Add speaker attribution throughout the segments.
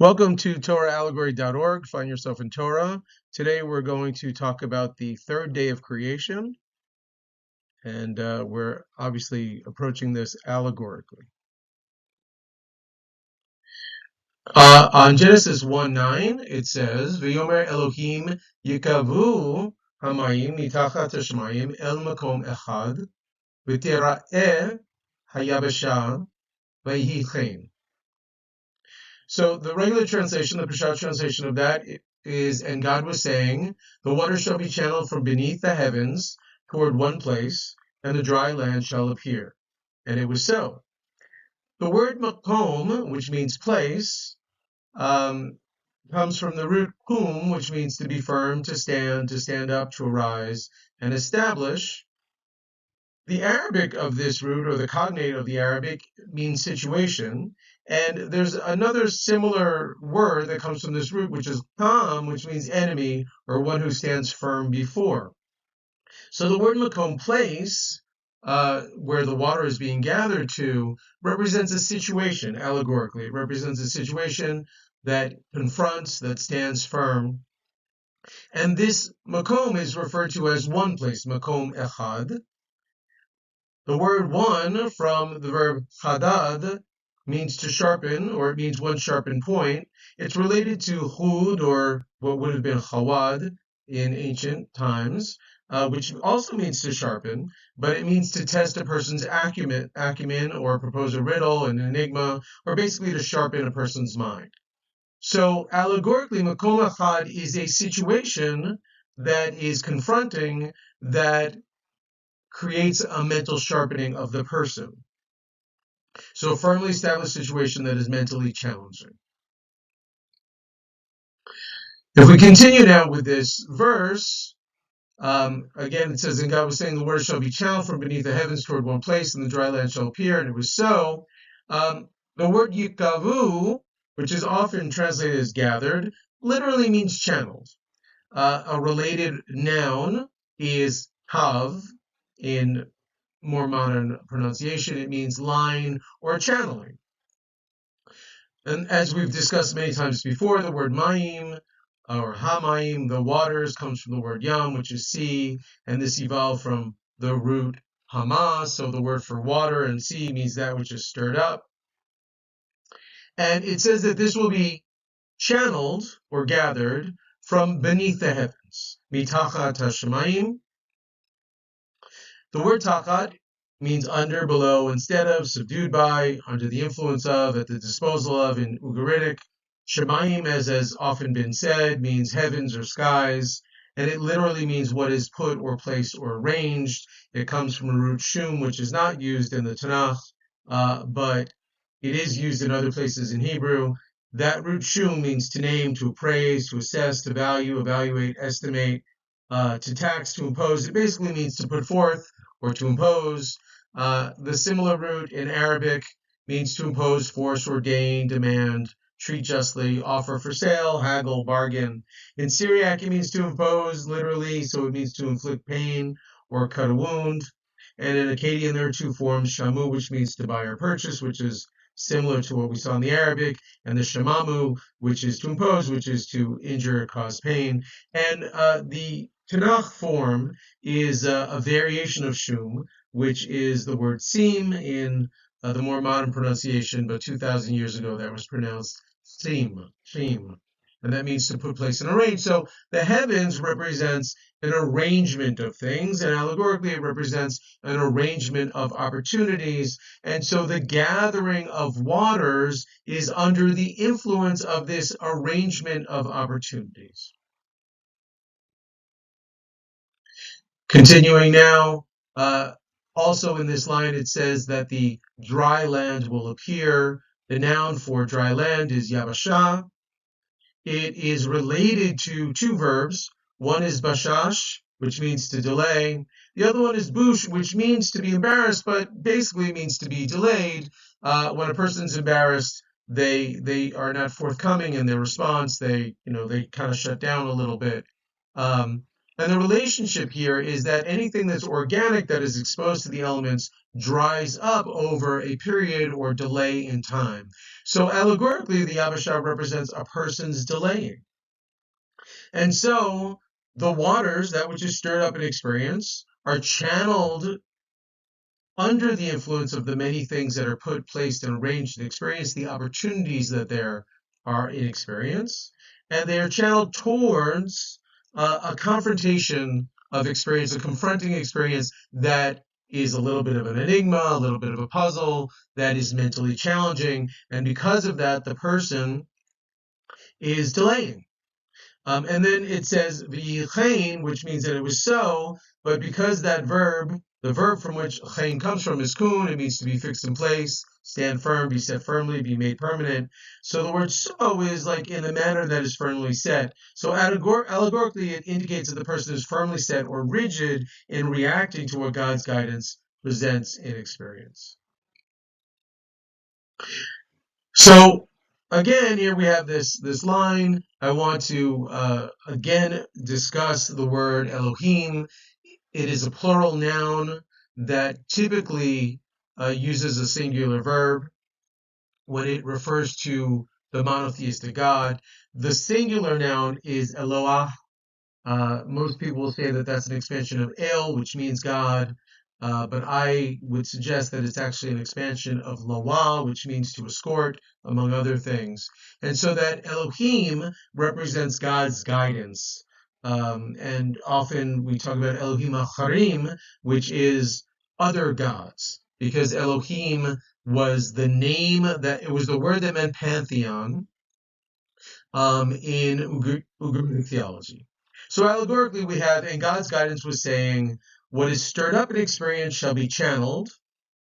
Speaker 1: Welcome to TorahAllegory.org. Find yourself in Torah. Today we're going to talk about the third day of creation, and we're obviously approaching this allegorically. On Genesis 1:9, it says, "V'yomer Elohim yikavu hamayim mitachat hashamayim el makom echad, v'tira'eh hayabasha v'yihi chen." So the regular translation, the Peshat translation of that is, "And God was saying, the water shall be channeled from beneath the heavens toward one place, and the dry land shall appear." And it was so. The word makom, which means place, comes from the root kum, which means to be firm, to stand up, to arise, and establish. The Arabic of this root, or the cognate of the Arabic, means situation. And there's another similar word that comes from this root, which is kam, which means enemy, or one who stands firm before. So the word makom, place, where the water is being gathered to, represents a situation, allegorically. It represents a situation that confronts, that stands firm. And this makom is referred to as one place, makom echad. The word one, from the verb chadad, means to sharpen, or it means one sharpened point. It's related to chud, or what would have been chawad in ancient times, which also means to sharpen, but it means to test a person's acumen, or propose a riddle, an enigma, or basically to sharpen a person's mind. So allegorically, makom echad is a situation that is confronting, that creates a mental sharpening of the person. So a firmly established situation that is mentally challenging. If we continue now with this verse, again it says, "And God was saying, the water shall be channeled from beneath the heavens toward one place, and the dry land shall appear," and it was so. The word yikavu, which is often translated as gathered, literally means channeled. A related noun is kav. In more modern pronunciation, it means line or channeling. And as we've discussed many times before, the word mayim, or hamayim, the waters, comes from the word yam, which is sea, and this evolved from the root hama, so the word for water and sea means that which is stirred up. And it says that this will be channeled or gathered from beneath the heavens, mitachat hashamayim. The word tachat means under, below, instead of, subdued by, under the influence of, at the disposal of in Ugaritic. Shemayim, as has often been said, means heavens or skies, and it literally means what is put or placed or arranged. It comes from the root shum, which is not used in the Tanakh, but it is used in other places in Hebrew. That root shum means to name, to appraise, to assess, to value, evaluate, estimate, to tax, to impose. It basically means to put forth or to impose. The similar root in Arabic means to impose, force, ordain, demand, treat justly, offer for sale, haggle, bargain. In Syriac, it means to impose, literally, so it means to inflict pain or cut a wound. And in Akkadian, there are two forms, shamu, which means to buy or purchase, which is similar to what we saw in the Arabic, and the shamamu, which is to impose, which is to injure or cause pain. And the Tanakh form is a variation of shum, which is the word seem in the more modern pronunciation, but 2,000 years ago that was pronounced seem. And that means to put, place, and arrange. So the heavens represents an arrangement of things, and allegorically it represents an arrangement of opportunities. And so the gathering of waters is under the influence of this arrangement of opportunities. Continuing now, also in this line it says that the dry land will appear. The noun for dry land is yabasha. It is related to two verbs. One is bashash, which means to delay. The other one is bush, which means to be embarrassed, but basically means to be delayed. When a person's embarrassed, they are not forthcoming in their response. They kind of shut down a little bit. And the relationship here is that anything that's organic that is exposed to the elements dries up over a period or delay in time. So allegorically, the Yabashah represents a person's delaying. And so the waters, that which is stirred up in experience, are channeled under the influence of the many things that are placed and arranged in experience, the opportunities that there are in experience, and they are channeled towards a confrontation of experience, a confronting experience that is a little bit of an enigma, a little bit of a puzzle, that is mentally challenging, and because of that, the person is delaying. And then it says v'yichein, which means that it was so, but because that verb, the verb from which chein comes from is kun, it means to be fixed in place, stand firm, be set firmly, be made permanent. So the word so is like in the manner that is firmly set. So allegorically, it indicates that the person is firmly set or rigid in reacting to what God's guidance presents in experience. So again, here we have this line. I want to again discuss the word Elohim. It is a plural noun that typically uses a singular verb when it refers to the monotheistic God. The singular noun is Eloah. Most people will say that that's an expansion of El, which means God, but I would suggest that it's actually an expansion of Loah, which means to escort, among other things. And so that Elohim represents God's guidance. And often we talk about Elohim Acharim, which is other gods, because Elohim was the name that, it was the word that meant pantheon, in Ugaritic theology. So allegorically we have, and God's guidance was saying, what is stirred up in experience shall be channeled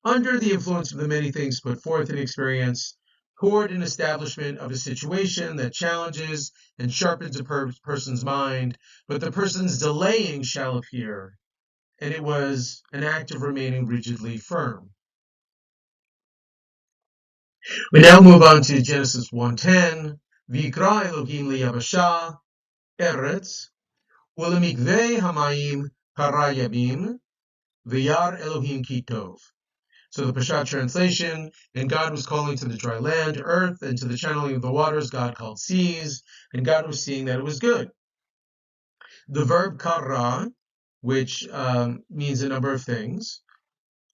Speaker 1: under the influence of the many things put forth in experience toward an establishment of a situation that challenges and sharpens a person's mind, but the person's delaying shall appear, and it was an act of remaining rigidly firm. We now move on to Genesis 1:10. V'yikra Elohim liyabasha Eretz, ulemikvei hamayim hara yabim, v'yar Elohim ki tov. So the Peshat translation, and God was calling to the dry land, earth, and to the channeling of the waters, God called seas, and God was seeing that it was good. The verb kara, which means a number of things,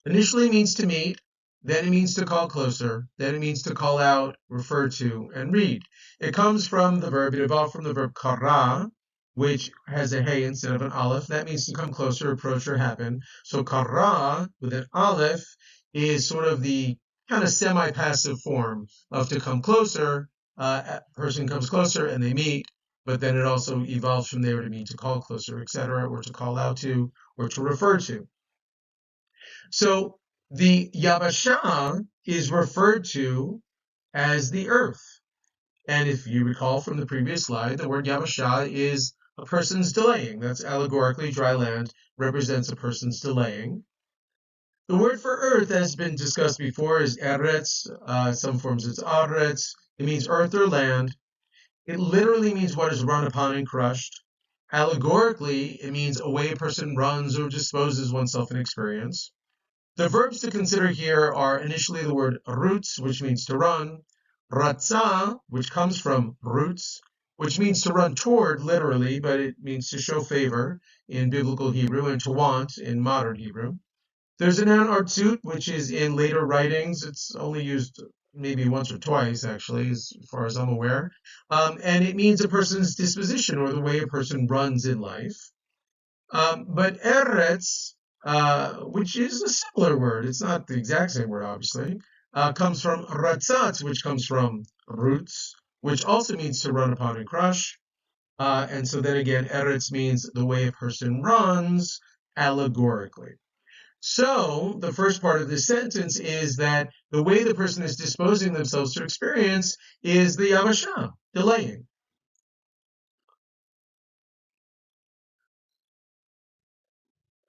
Speaker 1: initially means to meet, then it means to call closer, then it means to call out, refer to, and read. It comes from the verb, it evolved from the verb kara, which has a hey instead of an aleph. That means to come closer, approach, or happen. So kara, with an aleph, is sort of the kind of semi-passive form of to come closer. A person comes closer and they meet, but then it also evolves from there to mean to call closer, etc., or to call out to, or to refer to. So the Yabashah is referred to as the earth. And if you recall from the previous slide, the word Yabashah is a person's delaying. That's allegorically dry land represents a person's delaying. The word for earth has been discussed before is Eretz. Some forms it's Aretz. It means earth or land. It literally means what is run upon and crushed. Allegorically, it means a way a person runs or disposes oneself in experience. The verbs to consider here are initially the word rutz, which means to run, ratzah, which comes from roots, which means to run toward, literally, but it means to show favor in biblical Hebrew, and to want in modern Hebrew. There's a noun artzut, which is in later writings. It's only used maybe once or twice, actually, as far as I'm aware. And it means a person's disposition or the way a person runs in life. But Eretz, which is a similar word, it's not the exact same word, obviously, comes from ratzat, which comes from roots, which also means to run upon and crush. And so then again, Eretz means the way a person runs, allegorically. So the first part of this sentence is that the way the person is disposing themselves to experience is the Yabashah, delaying.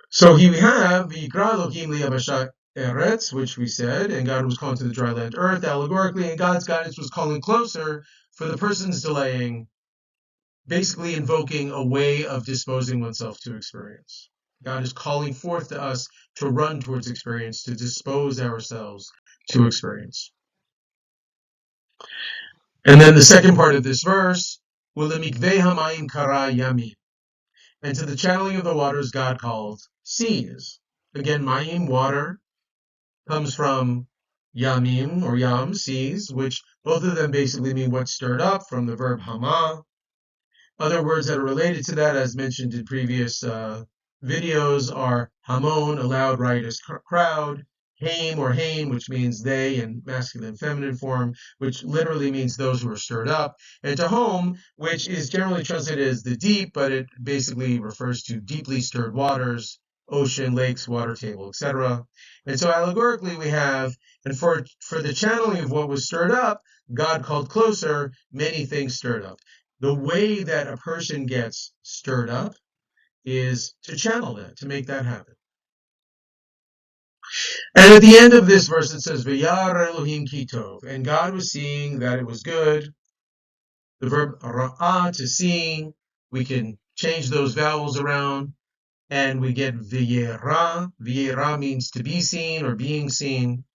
Speaker 1: So here we have V'yikra Elohim liyabasha Eretz, which we said, and God was calling to the dry land earth, allegorically, and God's guidance was calling closer for the person's delaying. basically invoking a way of disposing oneself to experience. God is calling forth to us to run towards experience, to dispose ourselves to experience. And then the second part of this verse, Ulemikveh hamayim kara yamim. And to the channeling of the waters God called seas. Again, mayim, water, comes from yamim or yam, seas, which both of them basically mean what stirred up from the verb hama. Other words that are related to that, as mentioned in previous videos, are hamon, a loud, riotous crowd, haim or haim, which means they in masculine and feminine form, which literally means those who are stirred up, and tahom, which is generally translated as the deep, but it basically refers to deeply stirred waters, ocean, lakes, water table, etc. And so allegorically we have, and for the channeling of what was stirred up, God called closer many things stirred up. The way that a person gets stirred up is to channel that, to make that happen. And at the end of this verse, it says, V'yar Elohim ki tov, and God was seeing that it was good. The verb ra'ah, to seeing, we can change those vowels around, and we get v'yera. V'yera means to be seen or being seen.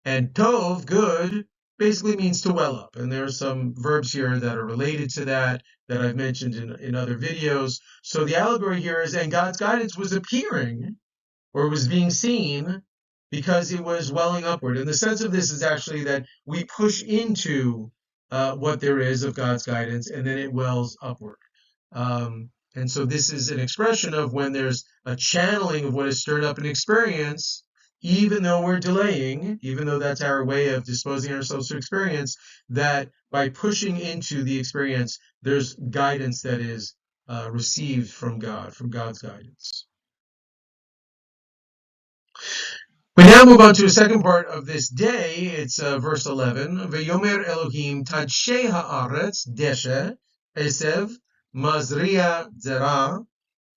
Speaker 1: And tov, good, basically means to well up. And there are some verbs here that are related to that I've mentioned in other videos. So the allegory here is, and God's guidance was appearing, or was being seen, because it was welling upward. And the sense of this is actually that we push into what there is of God's guidance, and then it wells upward. And so this is an expression of when there's a channeling of what is stirred up in experience, even though we're delaying, even though that's our way of disposing ourselves to experience, that by pushing into the experience, there's guidance that is received from God, from God's guidance. We now move on to a second part of this day. It's verse 11. V'yomer Elohim tadshe haaretz deshe esev mazria zera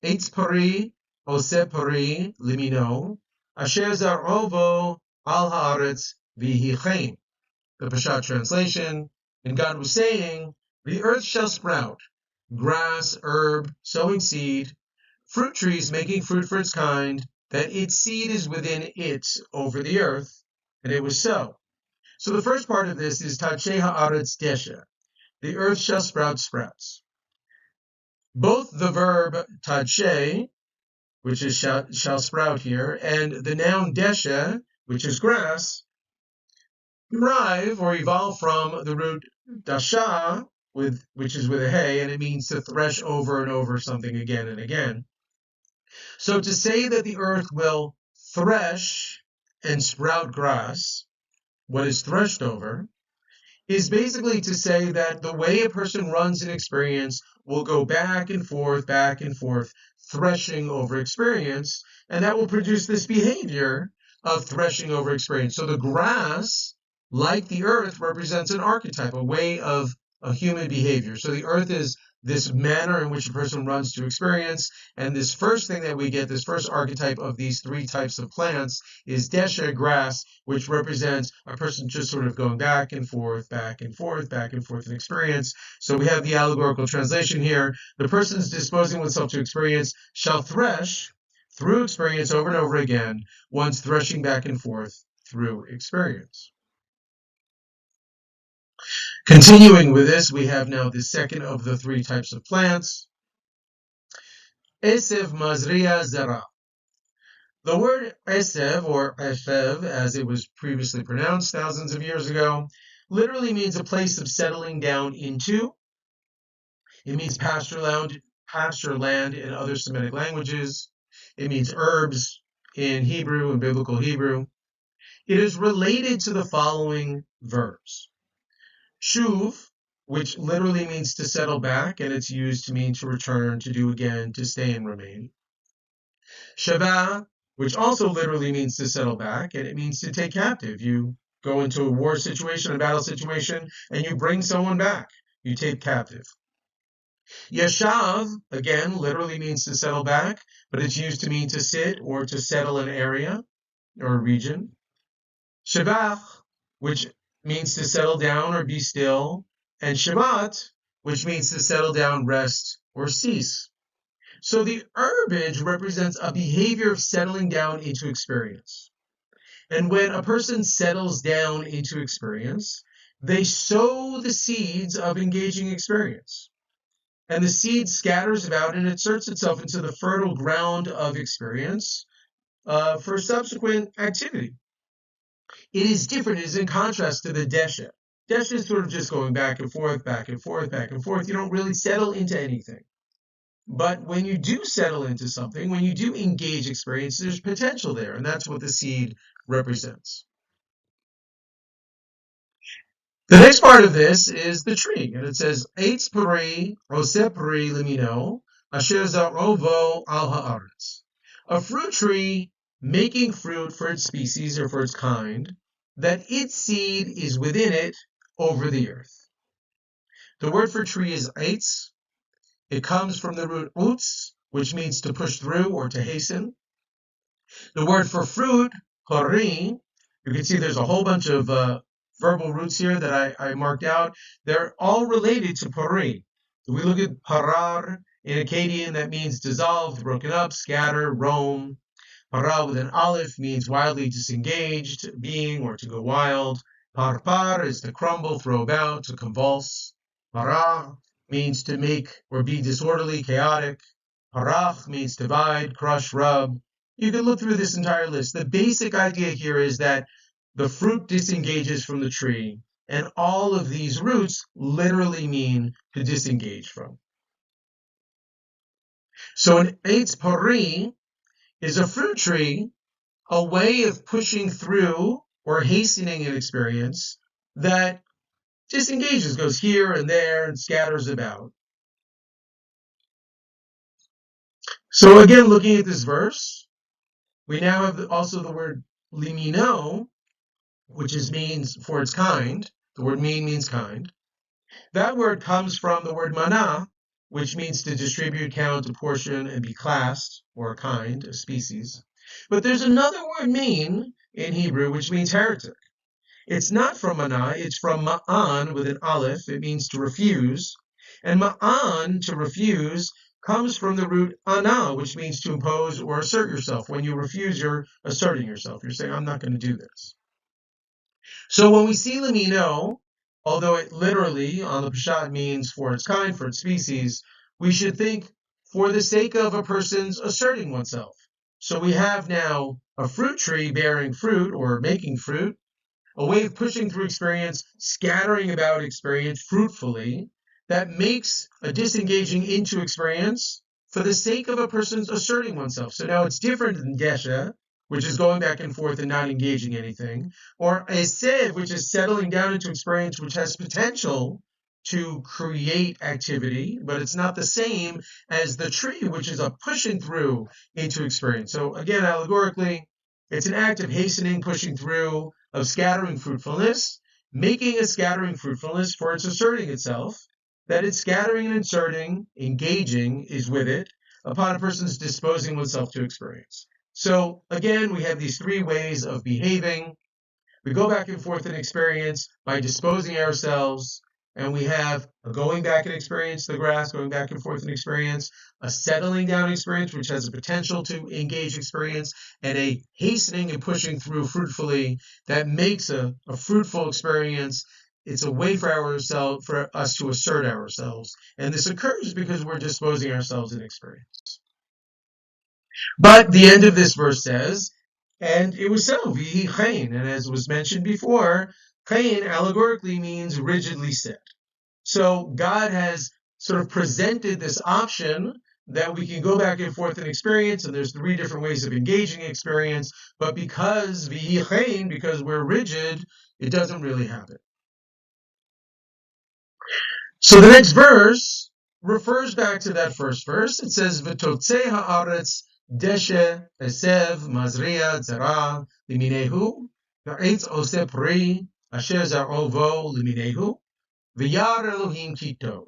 Speaker 1: eitz pari ose pari limino asher zarovo al haaretz v'hichein. The Peshat translation. And God was saying, the earth shall sprout, grass, herb, sowing seed, fruit trees making fruit for its kind, that its seed is within it over the earth. And it was so. So the first part of this is Tadshe haaretz deshe. The earth shall sprout sprouts. Both the verb tadshe, which is shall sprout here, and the noun deshe, which is grass, derive or evolve from the root dasha, which is with a hey, and it means to thresh over and over something again and again. So to say that the earth will thresh and sprout grass, what is threshed over, is basically to say that the way a person runs an experience will go back and forth, threshing over experience, and that will produce this behavior of threshing over experience. So the grass, like the earth, represents an archetype, a way of a human behavior. So the earth is this manner in which a person runs to experience, and this first thing that we get, this first archetype of these three types of plants, is deshe, grass, which represents a person just sort of going back and forth in experience. So we have the allegorical translation here. The person's disposing oneself to experience shall thresh through experience over and over again, once threshing back and forth through experience. Continuing with this, we have now the second of the three types of plants, Esev Mazria Zera. The word Esev, or Efev, as it was previously pronounced thousands of years ago, literally means a place of settling down into. It means pasture land in other Semitic languages. It means herbs in Hebrew, in biblical Hebrew. It is related to the following verbs. Shuv, which literally means to settle back, and it's used to mean to return, to do again, to stay and remain. Shava, which also literally means to settle back, and it means to take captive. You go into a war situation, a battle situation, and you bring someone back. You take captive. Yeshav, again, literally means to settle back, but it's used to mean to sit or to settle an area or a region. Shabach, which means to settle down or be still, and Shabbat, which means to settle down, rest, or cease. So the herbage represents a behavior of settling down into experience. And when a person settles down into experience, they sow the seeds of engaging experience. And the seed scatters about and inserts itself into the fertile ground of experience for subsequent activity. It is different. It is in contrast to the desha. Desha is sort of just going back and forth, back and forth, back and forth. You don't really settle into anything. But when you do settle into something, when you do engage experience, there's potential there, and that's what the seed represents. The next part of this is the tree, and it says, Eitz peri, oseh peri limino, asher zarovo al haaretz. A fruit tree making fruit for its species or for its kind, that its seed is within it over the earth. The word for tree is eitz. It comes from the root utz, which means to push through or to hasten. The word for fruit, hori, you can see there's a whole bunch of verbal roots here that I marked out. They're all related to pori. If we look at parar in Akkadian, that means dissolved, broken up, scatter, roam. Para with an aleph means wildly disengaged being or to go wild. Parpar is to crumble, throw about, to convulse. Para means to make or be disorderly, chaotic. Parach means divide, crush, rub. You can look through this entire list. The basic idea here is that the fruit disengages from the tree, and all of these roots literally mean to disengage from. So an eitz pari is a fruit tree, a way of pushing through or hastening an experience that disengages, goes here and there and scatters about. So again, looking at this verse, we now have also the word limino, which means for its kind. The word min means kind. That word comes from the word mana, which means to distribute, count, apportion, and be classed, or a kind, a species. But there's another word min in Hebrew, which means heretic. It's not from mana, it's from ma'an with an aleph. It means to refuse. And ma'an, to refuse, comes from the root ana, which means to impose or assert yourself. When you refuse, you're asserting yourself. You're saying, I'm not going to do this. So when we see limino, although it literally on the Peshat means for its kind, for its species, we should think for the sake of a person's asserting oneself. So we have now a fruit tree bearing fruit or making fruit, a way of pushing through experience, scattering about experience fruitfully, that makes a disengaging into experience for the sake of a person's asserting oneself. So now it's different than gesha, which is going back and forth and not engaging anything, or a sev, which is settling down into experience, which has potential to create activity, but it's not the same as the tree, which is a pushing through into experience. So again, allegorically, it's an act of hastening, pushing through, of scattering fruitfulness, making a scattering fruitfulness for its asserting itself, that it's scattering and inserting, engaging is with it, upon a person's disposing oneself to experience. So again, we have these three ways of behaving. We go back and forth in experience by disposing ourselves, and we have a going back in experience, the grass, going back and forth in experience, a settling down experience, which has a potential to engage experience, and a hastening and pushing through fruitfully that makes a fruitful experience. It's a way for us to assert ourselves. And this occurs because we're disposing ourselves in experience. But the end of this verse says, and it was so, vihi chayin. And as was mentioned before, chayin allegorically means rigidly set. So God has sort of presented this option that we can go back and forth in experience, and there's three different ways of engaging experience, but because vihi chayin, because we're rigid, it doesn't really happen. So the next verse refers back to that first verse. It says, V'totzei ha'aretz deshe, esev, mazria, zera, liminehu, v'etz oseh pri, asher zar'ovo liminehu, v'yar Elohim ki tov.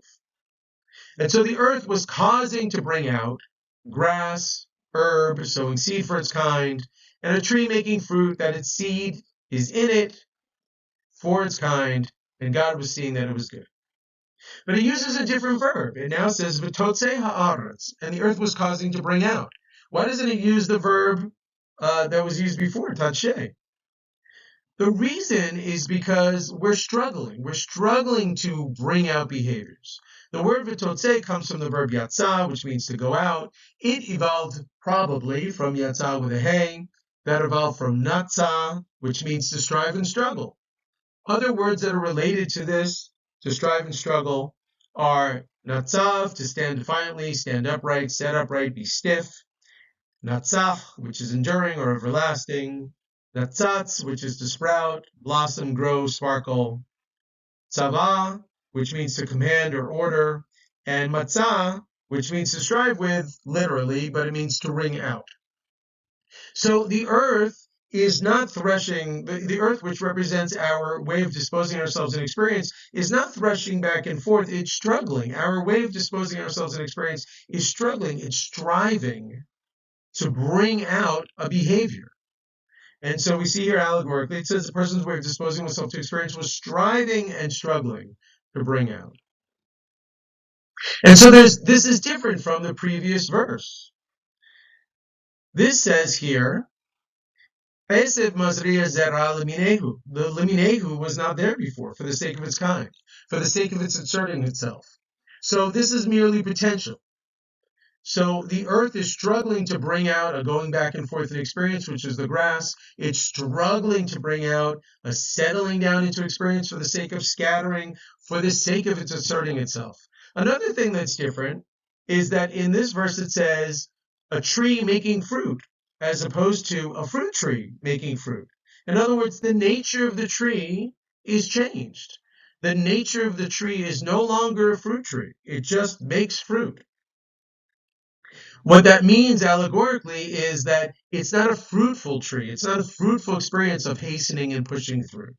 Speaker 1: And so the earth was causing to bring out grass, herb, sowing seed for its kind, and a tree making fruit that its seed is in it for its kind, and God was seeing that it was good. But he uses a different verb. It now says v'totzei ha'aretz, and the earth was causing to bring out. Why doesn't it use the verb that was used before, tatshe? The reason is because we're struggling. We're struggling to bring out behaviors. The word v'totzei comes from the verb yatsa, which means to go out. It evolved probably from yatsa with a hey. That evolved from natsa, which means to strive and struggle. Other words that are related to this, to strive and struggle, are natzav, to stand defiantly, stand upright, set upright, be stiff. Natzach, which is enduring or everlasting. Natzatz, which is to sprout, blossom, grow, sparkle. Tzava, which means to command or order. And matzah, which means to strive with, literally, but it means to wring out. So the earth is not threshing, the earth, which represents our way of disposing ourselves in experience, is not threshing back and forth. It's struggling. Our way of disposing ourselves in experience is struggling. It's striving to bring out a behavior. And so we see here allegorically, it says the person's way of disposing himself to experience was striving and struggling to bring out. And so this is different from the previous verse. This says here, the liminehu was not there before for the sake of its kind, for the sake of its inserting itself. So this is merely potential. So the earth is struggling to bring out a going back and forth in experience, which is the grass. It's struggling to bring out a settling down into experience for the sake of scattering, for the sake of its asserting itself. Another thing that's different is that in this verse it says a tree making fruit, as opposed to a fruit tree making fruit. In other words, the nature of the tree is changed. The nature of the tree is no longer a fruit tree. It just makes fruit. What that means allegorically is that it's not a fruitful tree. It's not a fruitful experience of hastening and pushing through.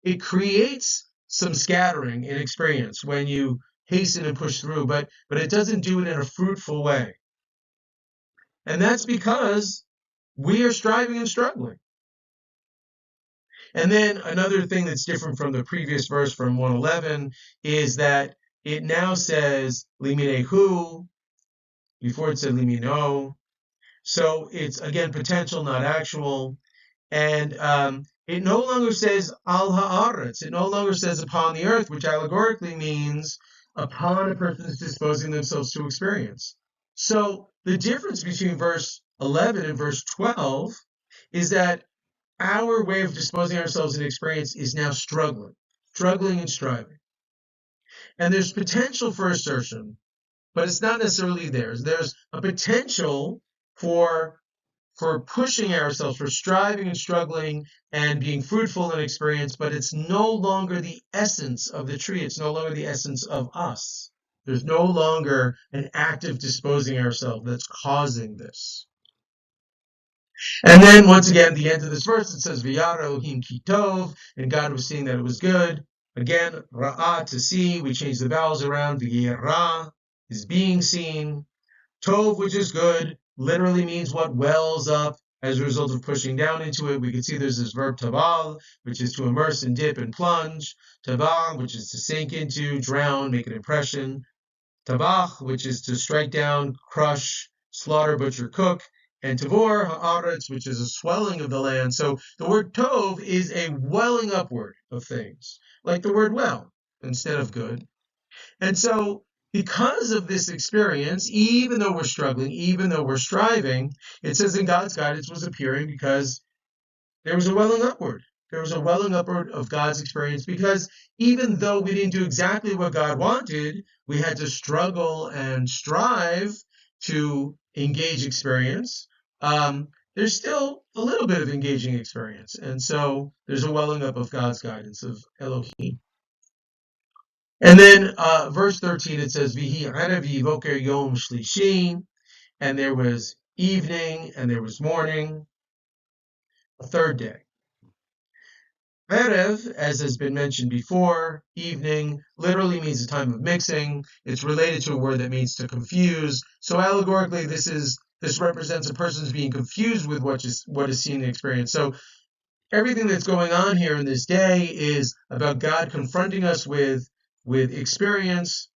Speaker 1: It creates some scattering in experience when you hasten and push through, but it doesn't do it in a fruitful way. And that's because we are striving and struggling. And then another thing that's different from the previous verse from 111 is that it now says liminehu, before it said limino. So it's, again, potential, not actual. And it no longer says al ha'aretz. It no longer says upon the earth, which allegorically means upon a person's disposing themselves to experience. So the difference between verse 11 and verse 12 is that our way of disposing ourselves in experience is now struggling and striving. And there's potential for assertion, but it's not necessarily theirs. There's a potential for pushing ourselves, for striving and struggling and being fruitful in experience, but it's no longer the essence of the tree. It's no longer the essence of us. There's no longer an active disposing ourselves that's causing this. And then once again, at the end of this verse, it says, V'yara Elohim ki tov, and God was seeing that it was good. Again, ra'ah, to see, we change the vowels around. V'yera is being seen. Tov, which is good, literally means what wells up as a result of pushing down into it. We can see there's this verb taval, which is to immerse and dip and plunge. Tabah, which is to sink into, drown, make an impression. Tabach, which is to strike down, crush, slaughter, butcher, cook. And tavor, ha'aretz, which is a swelling of the land. So the word tov is a welling upward of things, like the word well instead of good. And so because of this experience, even though we're struggling, even though we're striving, it says in God's guidance was appearing because there was a welling upward. There was a welling upward of God's experience because even though we didn't do exactly what God wanted, we had to struggle and strive to engage experience. There's still a little bit of engaging experience. And so there's a welling up of God's guidance, of Elohim. And then verse 13, it says, Vihi Erev Voker Yom Shlishi, and there was evening and there was morning, a third day. Erev, as has been mentioned before, evening, literally means a time of mixing. It's related to a word that means to confuse. So allegorically, this represents a person's being confused with what is seen and experienced. So everything that's going on here in this day is about God confronting us with with experience,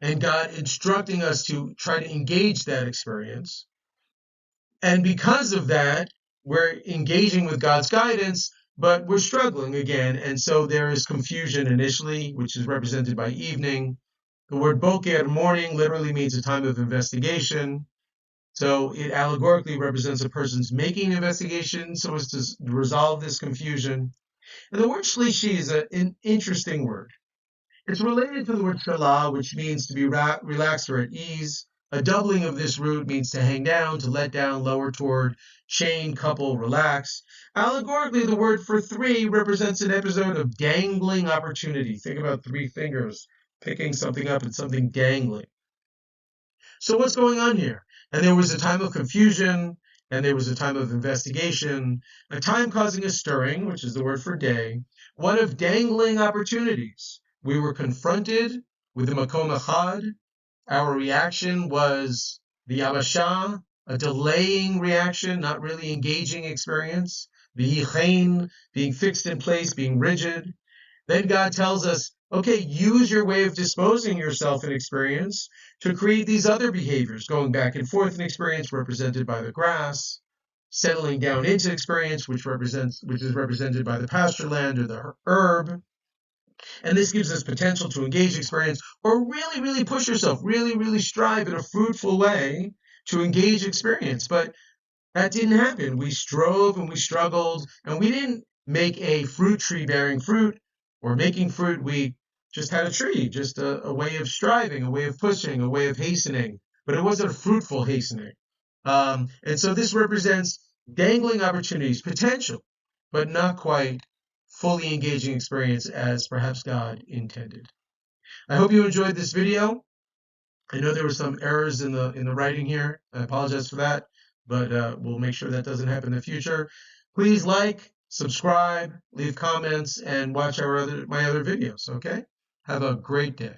Speaker 1: and God instructing us to try to engage that experience. And because of that, we're engaging with God's guidance, but we're struggling again. And so there is confusion initially, which is represented by evening. The word boker, morning, literally means a time of investigation. So it allegorically represents a person's making an investigation so as to resolve this confusion. And the word shlishi is an interesting word. It's related to the word shalah, which means to be relaxed or at ease. A doubling of this root means to hang down, to let down, lower toward, chain, couple, relax. Allegorically, the word for three represents an episode of dangling opportunity. Think about three fingers picking something up and something dangling. So what's going on here? And there was a time of confusion, and there was a time of investigation, a time causing a stirring, which is the word for day, one of dangling opportunities. We were confronted with the makom echad. Our reaction was the yabashah, a delaying reaction, not really engaging experience. The yichain, being fixed in place, being rigid. Then God tells us, okay, use your way of disposing yourself in experience to create these other behaviors, going back and forth in experience represented by the grass, settling down into experience, which is represented by the pasture land or the herb. And this gives us potential to engage experience or really, really push yourself, really, really strive in a fruitful way to engage experience. But that didn't happen. We strove and we struggled, and we didn't make a fruit tree bearing fruit or making fruit. We just had a tree, just a way of striving, a way of pushing, a way of hastening, but it wasn't a fruitful hastening. And so this represents dangling opportunities, potential, but not quite fully engaging experience as perhaps God intended. I hope you enjoyed this video. I know there were some errors in the writing here. I apologize for that, but we'll make sure that doesn't happen in the future. Please like, subscribe, leave comments, and watch my other videos, okay? Have a great day.